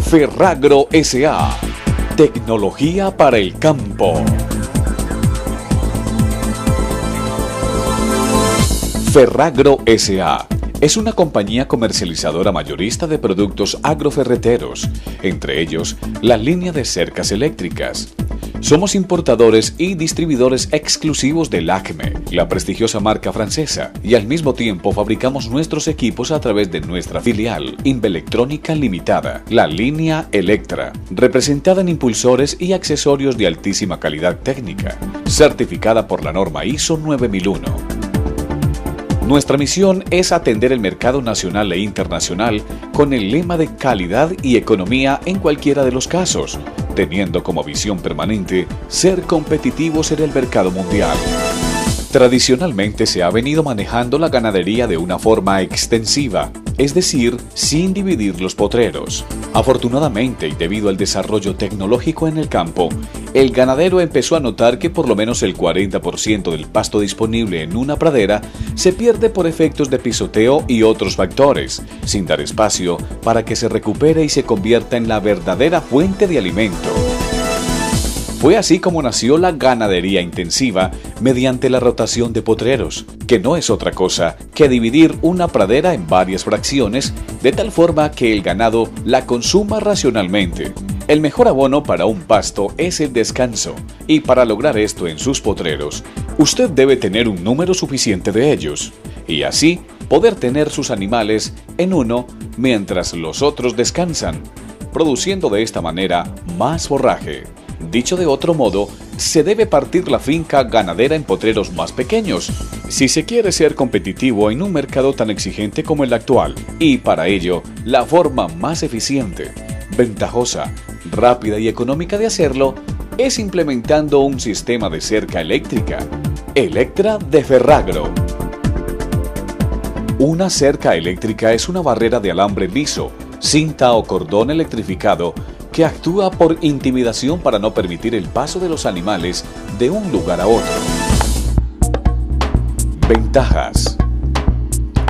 Ferragro S.A. Tecnología para el campo. Ferragro S.A. es una compañía comercializadora mayorista de productos agroferreteros, entre ellos la línea de cercas eléctricas. Somos importadores y distribuidores exclusivos del Acme, la prestigiosa marca francesa, y al mismo tiempo fabricamos nuestros equipos a través de nuestra filial, Invelectrónica Limitada, la línea Electra, representada en impulsores y accesorios de altísima calidad técnica, certificada por la norma ISO 9001. Nuestra misión es atender el mercado nacional e internacional con el lema de calidad y economía en cualquiera de los casos, teniendo como visión permanente ser competitivos en el mercado mundial. Tradicionalmente se ha venido manejando la ganadería de una forma extensiva, es decir, sin dividir los potreros. Afortunadamente, y debido al desarrollo tecnológico en el campo, el ganadero empezó a notar que por lo menos el 40% del pasto disponible en una pradera se pierde por efectos de pisoteo y otros factores, sin dar espacio para que se recupere y se convierta en la verdadera fuente de alimento. Fue así como nació la ganadería intensiva mediante la rotación de potreros, que no es otra cosa que dividir una pradera en varias fracciones de tal forma que el ganado la consuma racionalmente. El mejor abono para un pasto es el descanso, y para lograr esto en sus potreros, usted debe tener un número suficiente de ellos, y así poder tener sus animales en uno mientras los otros descansan, produciendo de esta manera más forraje. Dicho de otro modo, se debe partir la finca ganadera en potreros más pequeños, si se quiere ser competitivo en un mercado tan exigente como el actual, y para ello, la forma más eficiente, ventajosa, rápida y económica de hacerlo es implementando un sistema de cerca eléctrica, Electra de Ferragro. Una cerca eléctrica es una barrera de alambre liso, cinta o cordón electrificado que actúa por intimidación para no permitir el paso de los animales de un lugar a otro. Ventajas.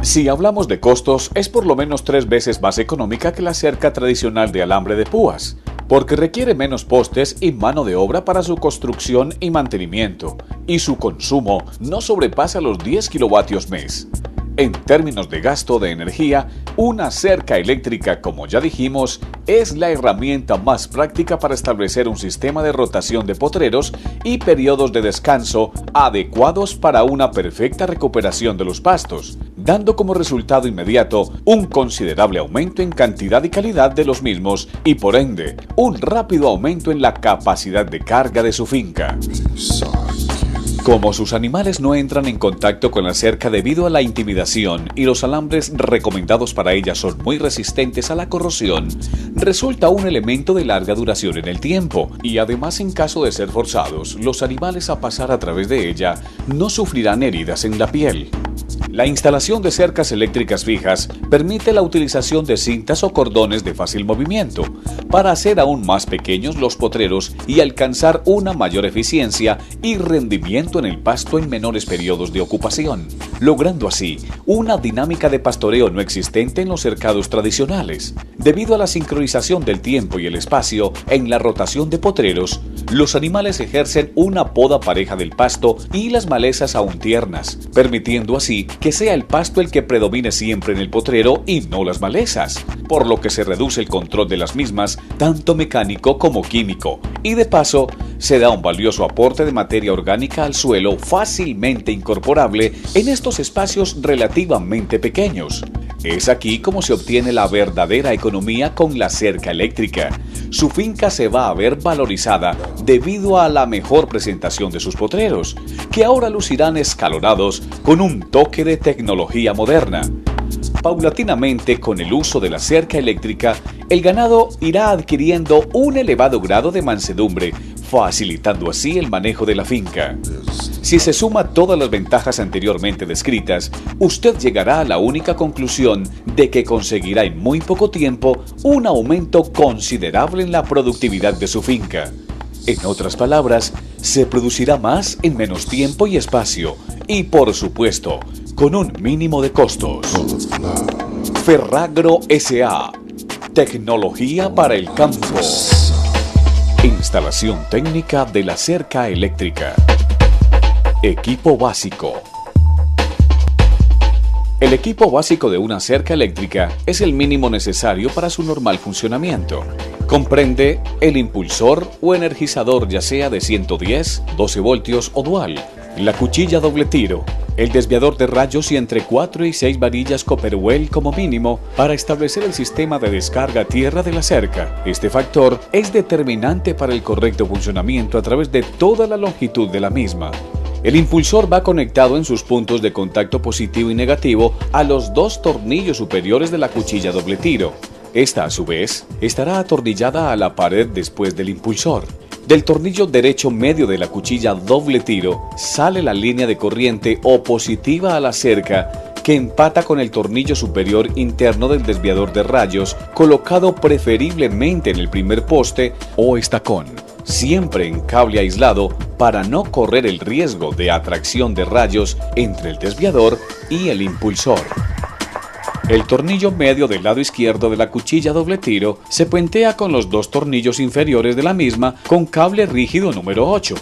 Si hablamos de costos, es por lo menos 3 veces más económica que la cerca tradicional de alambre de púas, porque requiere menos postes y mano de obra para su construcción y mantenimiento, y su consumo no sobrepasa los 10 kilovatios mes. En términos de gasto de energía, una cerca eléctrica, como ya dijimos, es la herramienta más práctica para establecer un sistema de rotación de potreros y periodos de descanso adecuados para una perfecta recuperación de los pastos, dando como resultado inmediato un considerable aumento en cantidad y calidad de los mismos y, por ende, un rápido aumento en la capacidad de carga de su finca. Como sus animales no entran en contacto con la cerca debido a la intimidación y los alambres recomendados para ella son muy resistentes a la corrosión, resulta un elemento de larga duración en el tiempo y además en caso de ser forzados, los animales a pasar a través de ella no sufrirán heridas en la piel. La instalación de cercas eléctricas fijas permite la utilización de cintas o cordones de fácil movimiento para hacer aún más pequeños los potreros y alcanzar una mayor eficiencia y rendimiento en el pasto en menores periodos de ocupación, logrando así una dinámica de pastoreo no existente en los cercados tradicionales. Debido a la sincronización del tiempo y el espacio en la rotación de potreros, los animales ejercen una poda pareja del pasto y las malezas aún tiernas, permitiendo así que sea el pasto el que predomine siempre en el potrero y no las malezas, por lo que se reduce el control de las mismas, tanto mecánico como químico, y de paso se da un valioso aporte de materia orgánica al suelo fácilmente incorporable en estos espacios relativamente pequeños. Es aquí como se obtiene la verdadera economía con la cerca eléctrica. Su finca se va a ver valorizada debido a la mejor presentación de sus potreros, que ahora lucirán escalonados con un toque de tecnología moderna. Paulatinamente, con el uso de la cerca eléctrica, el ganado irá adquiriendo un elevado grado de mansedumbre, facilitando así el manejo de la finca. Si se suma todas las ventajas anteriormente descritas, usted llegará a la única conclusión de que conseguirá en muy poco tiempo un aumento considerable en la productividad de su finca. En otras palabras, se producirá más en menos tiempo y espacio, y por supuesto, con un mínimo de costos. Ferragro S.A. Tecnología para el campo. Instalación técnica de la cerca eléctrica. Equipo básico. El equipo básico de una cerca eléctrica es el mínimo necesario para su normal funcionamiento. Comprende el impulsor o energizador, ya sea de 110, 12 voltios o dual, la cuchilla doble tiro, el desviador de rayos y entre 4 y 6 varillas Copperwell como mínimo para establecer el sistema de descarga a tierra de la cerca. Este factor es determinante para el correcto funcionamiento a través de toda la longitud de la misma. El impulsor va conectado en sus puntos de contacto positivo y negativo a los dos tornillos superiores de la cuchilla doble tiro. Esta, a su vez, estará atornillada a la pared después del impulsor. Del tornillo derecho medio de la cuchilla doble tiro sale la línea de corriente opositiva a la cerca que empata con el tornillo superior interno del desviador de rayos, colocado preferiblemente en el primer poste o estacón, siempre en cable aislado para no correr el riesgo de atracción de rayos entre el desviador y el impulsor. El tornillo medio del lado izquierdo de la cuchilla doble tiro se puentea con los dos tornillos inferiores de la misma con cable rígido número 8,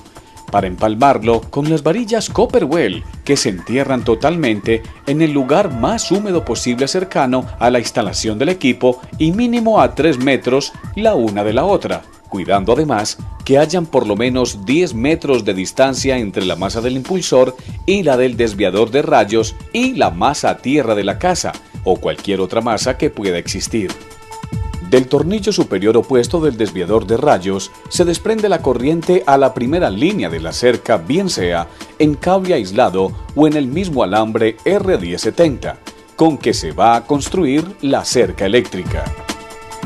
para empalmarlo con las varillas Copperwell que se entierran totalmente en el lugar más húmedo posible cercano a la instalación del equipo y mínimo a 3 metros la una de la otra, cuidando además que hayan por lo menos 10 metros de distancia entre la masa del impulsor y la del desviador de rayos y la masa a tierra de la casa o cualquier otra masa que pueda existir. Del tornillo superior opuesto del desviador de rayos se desprende la corriente a la primera línea de la cerca, bien sea en cable aislado o en el mismo alambre R1070, con que se va a construir la cerca eléctrica.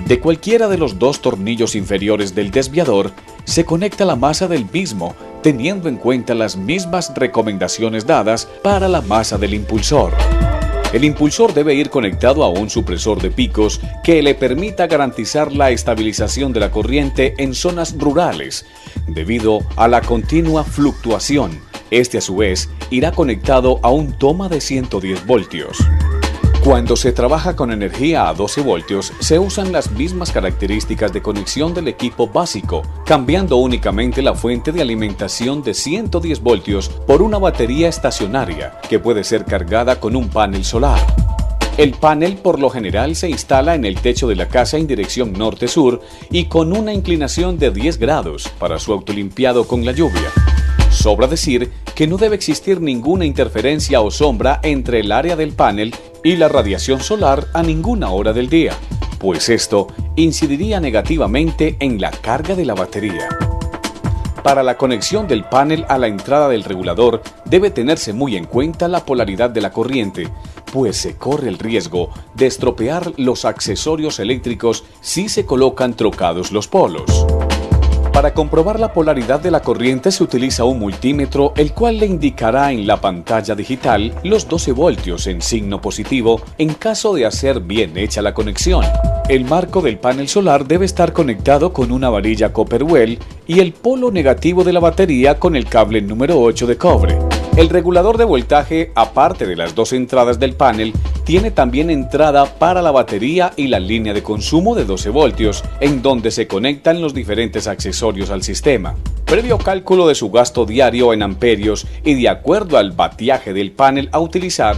De cualquiera de los dos tornillos inferiores del desviador se conecta la masa del mismo, teniendo en cuenta las mismas recomendaciones dadas para la masa del impulsor. El impulsor debe ir conectado a un supresor de picos que le permita garantizar la estabilización de la corriente en zonas rurales, debido a la continua fluctuación. Este, a su vez, irá conectado a un toma de 110 voltios. Cuando se trabaja con energía a 12 voltios, se usan las mismas características de conexión del equipo básico, cambiando únicamente la fuente de alimentación de 110 voltios por una batería estacionaria, que puede ser cargada con un panel solar. El panel por lo general se instala en el techo de la casa en dirección norte-sur y con una inclinación de 10 grados para su autolimpiado con la lluvia. Sobra decir que no debe existir ninguna interferencia o sombra entre el área del panel y la radiación solar a ninguna hora del día, pues esto incidiría negativamente en la carga de la batería. Para la conexión del panel a la entrada del regulador debe tenerse muy en cuenta la polaridad de la corriente, pues se corre el riesgo de estropear los accesorios eléctricos si se colocan trocados los polos. Para comprobar la polaridad de la corriente se utiliza un multímetro, el cual le indicará en la pantalla digital los 12 voltios en signo positivo en caso de hacer bien hecha la conexión. El marco del panel solar debe estar conectado con una varilla Copperwell y el polo negativo de la batería con el cable número 8 de cobre. El regulador de voltaje, aparte de las dos entradas del panel, tiene también entrada para la batería y la línea de consumo de 12 voltios, en donde se conectan los diferentes accesorios al sistema. Previo cálculo de su gasto diario en amperios y de acuerdo al vatiaje del panel a utilizar,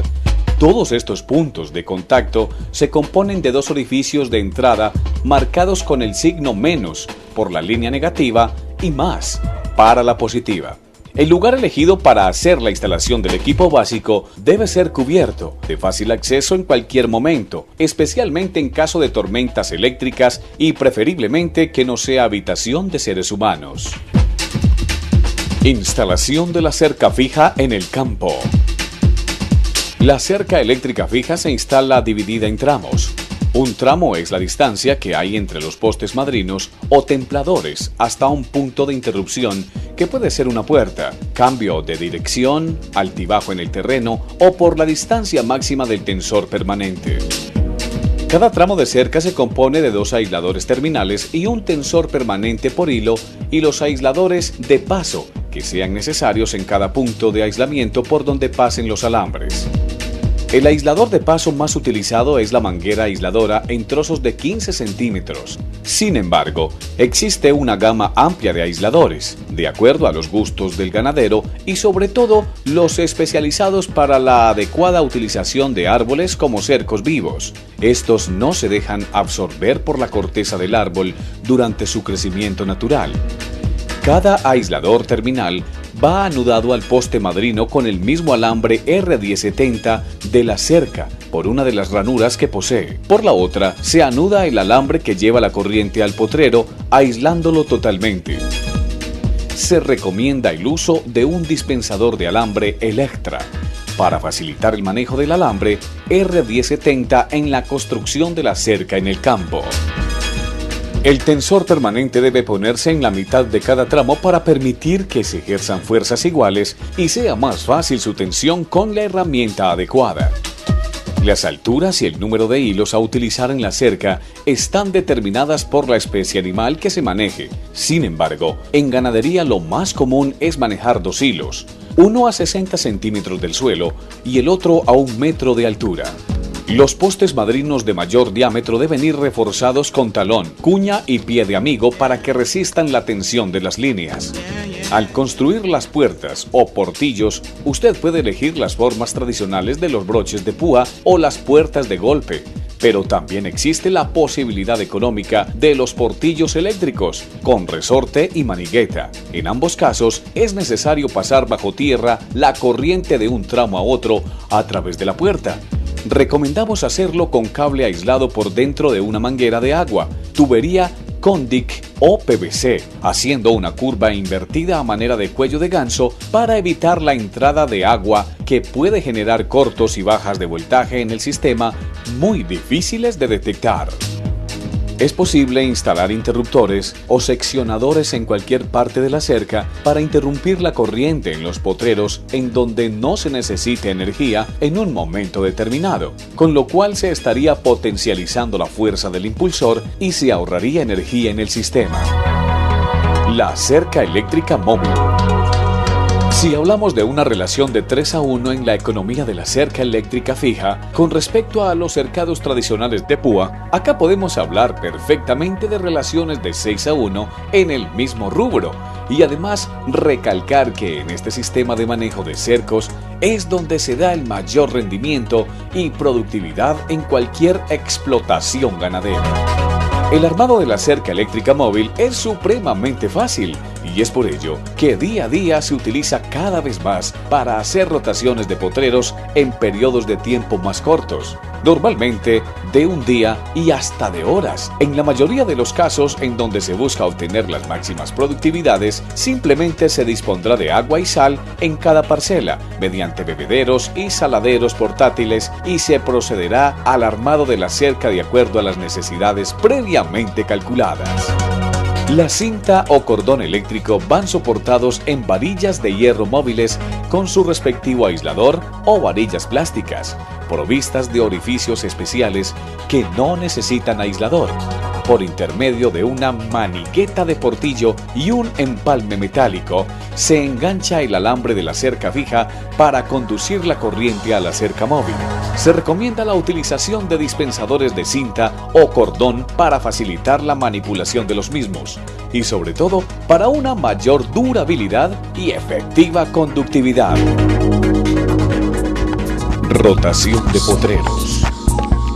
todos estos puntos de contacto se componen de dos orificios de entrada marcados con el signo menos por la línea negativa y más para la positiva. El lugar elegido para hacer la instalación del equipo básico debe ser cubierto, de fácil acceso en cualquier momento, especialmente en caso de tormentas eléctricas y preferiblemente que no sea habitación de seres humanos. Instalación de la cerca fija en el campo. La cerca eléctrica fija se instala dividida en tramos. Un tramo es la distancia que hay entre los postes madrinos o templadores hasta un punto de interrupción que puede ser una puerta, cambio de dirección, altibajo en el terreno o por la distancia máxima del tensor permanente. Cada tramo de cerca se compone de dos aisladores terminales y un tensor permanente por hilo y los aisladores de paso que sean necesarios en cada punto de aislamiento por donde pasen los alambres. El aislador de paso más utilizado es la manguera aisladora en trozos de 15 centímetros. Sin embargo, existe una gama amplia de aisladores, de acuerdo a los gustos del ganadero y sobre todo los especializados para la adecuada utilización de árboles como cercos vivos. Estos no se dejan absorber por la corteza del árbol durante su crecimiento natural. Cada aislador terminal va anudado al poste madrino con el mismo alambre R1070 de la cerca por una de las ranuras que posee. Por la otra, se anuda el alambre que lleva la corriente al potrero, aislándolo totalmente. Se recomienda el uso de un dispensador de alambre Electra para facilitar el manejo del alambre R1070 en la construcción de la cerca en el campo. El tensor permanente debe ponerse en la mitad de cada tramo para permitir que se ejerzan fuerzas iguales y sea más fácil su tensión con la herramienta adecuada. Las alturas y el número de hilos a utilizar en la cerca están determinadas por la especie animal que se maneje. Sin embargo, en ganadería lo más común es manejar dos hilos, uno a 60 centímetros del suelo y el otro a 1 metro de altura. Los postes madrinos de mayor diámetro deben ir reforzados con talón, cuña y pie de amigo para que resistan la tensión de las líneas. Al construir las puertas o portillos, usted puede elegir las formas tradicionales de los broches de púa o las puertas de golpe, pero también existe la posibilidad económica de los portillos eléctricos, con resorte y manigueta. En ambos casos, es necesario pasar bajo tierra la corriente de un tramo a otro a través de la puerta. Recomendamos hacerlo con cable aislado por dentro de una manguera de agua, tubería Condic o PVC, haciendo una curva invertida a manera de cuello de ganso para evitar la entrada de agua que puede generar cortos y bajas de voltaje en el sistema muy difíciles de detectar. Es posible instalar interruptores o seccionadores en cualquier parte de la cerca para interrumpir la corriente en los potreros en donde no se necesite energía en un momento determinado, con lo cual se estaría potencializando la fuerza del impulsor y se ahorraría energía en el sistema. La cerca eléctrica móvil. Si hablamos de una relación de 3:1 en la economía de la cerca eléctrica fija con respecto a los cercados tradicionales de púa, acá podemos hablar perfectamente de relaciones de 6:1 en el mismo rubro y además recalcar que en este sistema de manejo de cercos es donde se da el mayor rendimiento y productividad en cualquier explotación ganadera. El armado de la cerca eléctrica móvil es supremamente fácil y es por ello que día a día se utiliza cada vez más para hacer rotaciones de potreros en periodos de tiempo más cortos, normalmente de un día y hasta de horas. En la mayoría de los casos en donde se busca obtener las máximas productividades, simplemente se dispondrá de agua y sal en cada parcela, mediante bebederos y saladeros portátiles y se procederá al armado de la cerca de acuerdo a las necesidades previamente calculadas. La cinta o cordón eléctrico van soportados en varillas de hierro móviles con su respectivo aislador o varillas plásticas, provistas de orificios especiales que no necesitan aislador, por intermedio de una manigueta de portillo y un empalme metálico, se engancha el alambre de la cerca fija para conducir la corriente a la cerca móvil. Se recomienda la utilización de dispensadores de cinta o cordón para facilitar la manipulación de los mismos y sobre todo para una mayor durabilidad y efectiva conductividad. Rotación de potreros.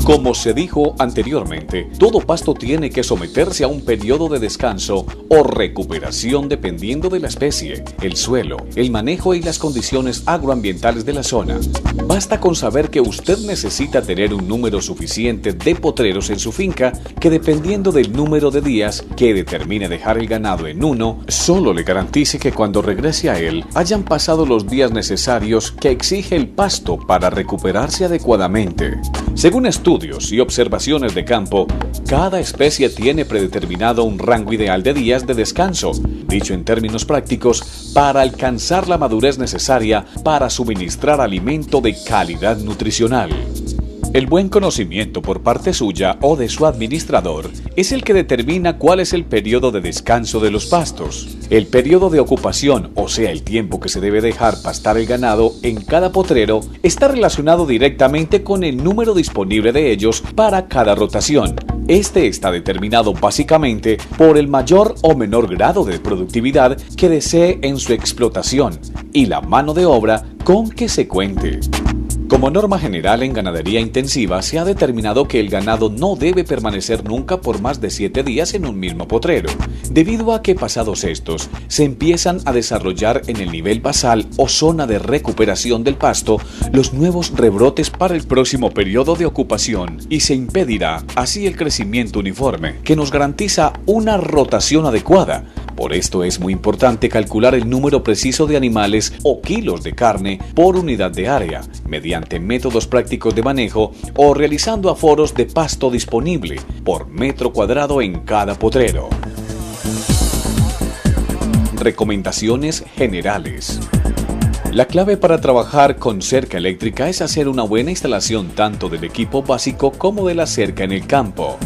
Como se dijo anteriormente, todo pasto tiene que someterse a un periodo de descanso o recuperación dependiendo de la especie, el suelo, el manejo y las condiciones agroambientales de la zona. Basta con saber que usted necesita tener un número suficiente de potreros en su finca que dependiendo del número de días que determine dejar el ganado en uno, solo le garantice que cuando regrese a él hayan pasado los días necesarios que exige el pasto para recuperarse adecuadamente. Según estudios y observaciones de campo, cada especie tiene predeterminado un rango ideal de días de descanso, dicho en términos prácticos, para alcanzar la madurez necesaria para suministrar alimento de calidad nutricional. El buen conocimiento por parte suya o de su administrador es el que determina cuál es el periodo de descanso de los pastos. El periodo de ocupación, o sea, el tiempo que se debe dejar pastar el ganado en cada potrero, está relacionado directamente con el número disponible de ellos para cada rotación. Este está determinado básicamente por el mayor o menor grado de productividad que desee en su explotación y la mano de obra con que se cuente. Como norma general en ganadería intensiva se ha determinado que el ganado no debe permanecer nunca por más de 7 días en un mismo potrero, debido a que pasados estos se empiezan a desarrollar en el nivel basal o zona de recuperación del pasto los nuevos rebrotes para el próximo periodo de ocupación y se impedirá así el crecimiento uniforme que nos garantiza una rotación adecuada. Por esto es muy importante calcular el número preciso de animales o kilos de carne por unidad de área, mediante métodos prácticos de manejo o realizando aforos de pasto disponible por metro cuadrado en cada potrero. Recomendaciones generales. La clave para trabajar con cerca eléctrica es hacer una buena instalación tanto del equipo básico como de la cerca en el campo.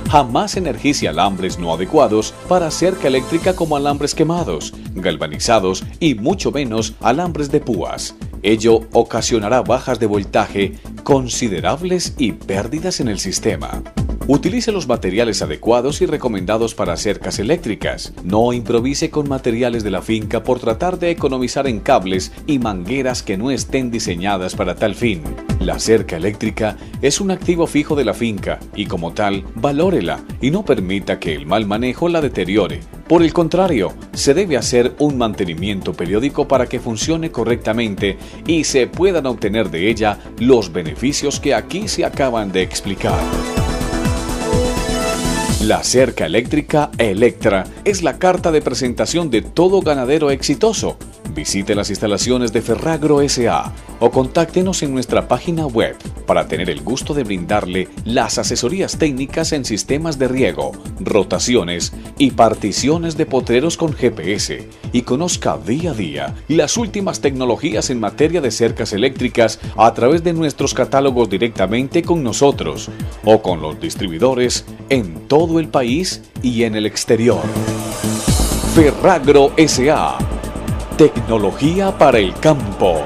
Jamás energice alambres no adecuados para cerca eléctrica como alambres quemados, galvanizados y mucho menos alambres de púas. Ello ocasionará bajas de voltaje considerables y pérdidas en el sistema. Utilice los materiales adecuados y recomendados para cercas eléctricas. No improvise con materiales de la finca por tratar de economizar en cables y mangueras que no estén diseñadas para tal fin. La cerca eléctrica es un activo fijo de la finca y como tal, valórela y no permita que el mal manejo la deteriore. Por el contrario, se debe hacer un mantenimiento periódico para que funcione correctamente y se puedan obtener de ella los beneficios que aquí se acaban de explicar. La cerca eléctrica Electra es la carta de presentación de todo ganadero exitoso. Visite las instalaciones de Ferragro S.A. o contáctenos en nuestra página web para tener el gusto de brindarle las asesorías técnicas en sistemas de riego, rotaciones y particiones de potreros con GPS y conozca día a día las últimas tecnologías en materia de cercas eléctricas a través de nuestros catálogos directamente con nosotros o con los distribuidores en todo el país y en el exterior. Ferragro S.A. Tecnología para el campo.